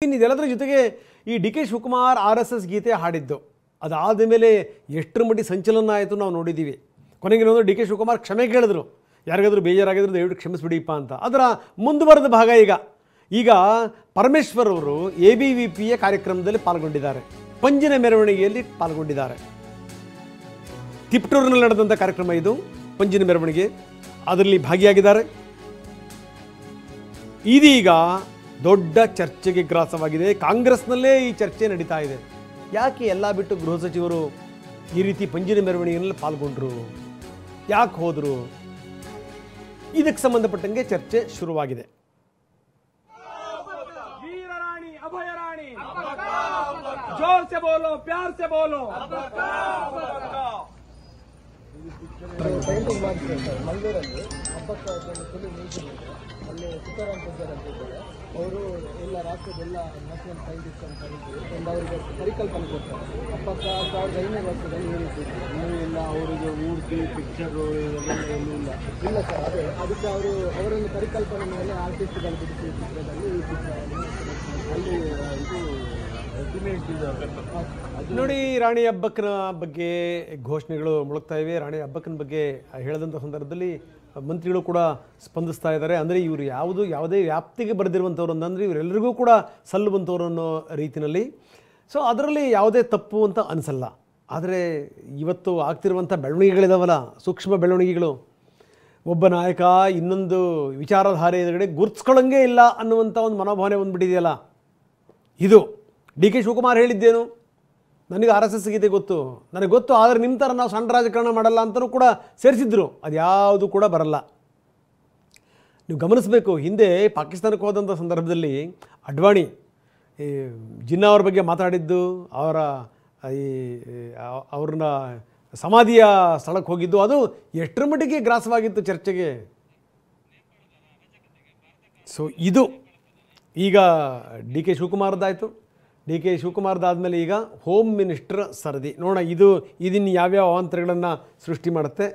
ಇದೆಲ್ಲದರ ಜೊತೆಗೆ ಈ ಡಿ ಕೆ ಶಿವಕುಮಾರ್ RSS ಗೀತೆ ಹಾಡಿದ್ದು ಅದಾದ ಮೇಲೆ ಎಷ್ಟರ ಮಟ್ಟಿಗೆ ಸಂಚಲನ ಆಯಿತು ನಾವು ನೋಡಿದ್ದೀವಿ. ಕೊನೆಗೆ ಏನಂದ್ರೆ ಡಿ ಕೆ ಶಿವಕುಮಾರ್ ಕ್ಷಮೆ ಕೇಳಿದ್ರು, ಯಾರಿಗಾದರೂ ಬೇಜಾರಾಗಿದ್ರು ದಯವಿಟ್ಟು ಕ್ಷಮಿಸ್ಬಿಡಿಪ್ಪ ಅಂತ. ಅದರ ಮುಂದುವರೆದ ಭಾಗ ಈಗ ಪರಮೇಶ್ವರ್ ಅವರು ABVPಯ ಕಾರ್ಯಕ್ರಮದಲ್ಲಿ ಪಾಲ್ಗೊಂಡಿದ್ದಾರೆ, ಪಂಜಿನ ಮೆರವಣಿಗೆಯಲ್ಲಿ ಪಾಲ್ಗೊಂಡಿದ್ದಾರೆ. ತಿಪ್ಟೂರಿನಲ್ಲಿ ನಡೆದಂಥ ಕಾರ್ಯಕ್ರಮ ಇದು, ಪಂಜಿನ ಮೆರವಣಿಗೆ, ಅದರಲ್ಲಿ ಭಾಗಿಯಾಗಿದ್ದಾರೆ. ಇದೀಗ ದೊಡ್ಡ ಚರ್ಚೆಗೆ ಗ್ರಾಸವಾಗಿದೆ. ಕಾಂಗ್ರೆಸ್ನಲ್ಲೇ ಈ ಚರ್ಚೆ ನಡೀತಾ ಇದೆ. ಯಾಕೆ ಎಲ್ಲ ಬಿಟ್ಟು ಗೃಹ ಸಚಿವರು ಈ ರೀತಿ ಪಂಜಿನ ಮೆರವಣಿಗೆಯಲ್ಲಿ ಪಾಲ್ಗೊಂಡ್ರು, ಯಾಕೆ ಹೋದರು, ಇದಕ್ಕೆ ಸಂಬಂಧಪಟ್ಟಂಗೆ ಚರ್ಚೆ ಶುರುವಾಗಿದೆ. वीररानी अभय रानी जोर से बोलो, प्यार से बोलो. ಪೇಂಟಿಂಗ್ ಮಾಡ್ತಾರೆ ಮಂಗಳೂರಲ್ಲಿ ಹಬ್ಬಕ್ಕೆ ಅಲ್ಲಿ ತುಕಾರಾಮ್ ಪೂಜಾರ್ ಅಂತ ಇದ್ದಾರೆ. ಅವರು ಎಲ್ಲ ರಾಷ್ಟ್ರದೆಲ್ಲ ನ್ಯಾಷನಲ್ ಸೈಂಟಿಸ್ಟ್ ಅಂತ ಒಂದು ಅವರಿಗೆ ಪರಿಕಲ್ಪನೆ ಕೊಡ್ತಾರೆ. ಹಬ್ಬಕ್ಕೆ 1500 ವರ್ಷದಲ್ಲಿ ಈ ರೀತಿ ನೀವು ಇಲ್ಲ, ಅವರಿಗೆ ಮೂರ್ತಿ ಪಿಕ್ಚರು ಇವೆಲ್ಲ ಏನೂ ಇಲ್ಲ ಸರ್. ಅದೇ ಅದಕ್ಕೆ ಅವರೊಂದು ಪರಿಕಲ್ಪನೆ ಮೇಲೆ ಆರ್ಟಿಸ್ಟ್ಗಳು ಬಿಡಿಸಿ ಚಿತ್ರದಲ್ಲಿ ಈ ಚಿತ್ರವನ್ನು ಅಲ್ಲಿ ಇದು ನೋಡಿ, ರಾಣಿ ಅಬ್ಬಕ್ಕನ ಬಗ್ಗೆ ಘೋಷಣೆಗಳು ಮೊಳಗ್ತಾ ಇವೆ. ರಾಣಿ ಅಬ್ಬಕ್ಕನ ಬಗ್ಗೆ ಹೇಳಿದಂಥ ಸಂದರ್ಭದಲ್ಲಿ ಮಂತ್ರಿಗಳು ಕೂಡ ಸ್ಪಂದಿಸ್ತಾ ಇದ್ದಾರೆ. ಅಂದರೆ ಇವರು ಯಾವುದೇ ವ್ಯಾಪ್ತಿಗೆ ಬರೆದಿರುವಂಥವ್ರು ಅಂತಂದರೆ ಇವರೆಲ್ಲರಿಗೂ ಕೂಡ ಸಲ್ಲುವಂಥವ್ರು ಅನ್ನೋ ರೀತಿಯಲ್ಲಿ. ಸೊ ಅದರಲ್ಲಿ ಯಾವುದೇ ತಪ್ಪು ಅಂತ ಅನಿಸಲ್ಲ. ಆದರೆ ಇವತ್ತು ಆಗ್ತಿರುವಂಥ ಬೆಳವಣಿಗೆಗಳಿದಾವಲ್ಲ, ಸೂಕ್ಷ್ಮ ಬೆಳವಣಿಗೆಗಳು, ಒಬ್ಬ ನಾಯಕ ಇನ್ನೊಂದು ವಿಚಾರಧಾರೆ ಎದುರುಗಡೆ ಗುರ್ತಿಸ್ಕೊಳ್ಳಂಗೆ ಇಲ್ಲ ಅನ್ನುವಂಥ ಒಂದು ಮನೋಭಾವನೆ ಬಂದುಬಿಟ್ಟಿದೆಯಲ್ಲ, ಇದು ಡಿ ಕೆ ಶಿವಕುಮಾರ್ ಹೇಳಿದ್ದೇನು, ನನಗೆ RSS ಗೀತೆ ಗೊತ್ತು, ನನಗೆ ಗೊತ್ತು, ಆದರೆ ನಿಮ್ಮ ಥರ ನಾವು ಸಣ್ಣ ರಾಜಕಾರಣ ಮಾಡಲ್ಲ ಅಂತಲೂ ಕೂಡ ಸೇರಿಸಿದ್ರು. ಅದು ಯಾವುದು ಕೂಡ ಬರಲ್ಲ. ನೀವು ಗಮನಿಸಬೇಕು, ಹಿಂದೆ ಪಾಕಿಸ್ತಾನಕ್ಕೆ ಹೋದಂಥ ಸಂದರ್ಭದಲ್ಲಿ ಅಡ್ವಾಣಿ ಈ ಜಿನ್ನಾ ಅವ್ರ ಬಗ್ಗೆ ಮಾತಾಡಿದ್ದು, ಅವ್ರನ್ನ ಸಮಾಧಿಯ ಸ್ಥಳಕ್ಕೆ ಹೋಗಿದ್ದು, ಅದು ಎಷ್ಟರ ಮಟ್ಟಿಗೆ ಗ್ರಾಸವಾಗಿತ್ತು ಚರ್ಚೆಗೆ. ಸೊ ಇದು ಈಗ ಡಿ ಕೆ ಶಿವಕುಮಾರ್ದಾಯಿತು. ಡಿ ಕೆ ಶಿವಕುಮಾರ್ದಾದಮೇಲೆ ಈಗ ಹೋಮ್ ಮಿನಿಸ್ಟರ್ ಸರದಿ. ನೋಡೋಣ ಇದನ್ನು ಯಾವ್ಯಾವ ಅವಾಂತರಗಳನ್ನು ಸೃಷ್ಟಿ ಮಾಡುತ್ತೆ.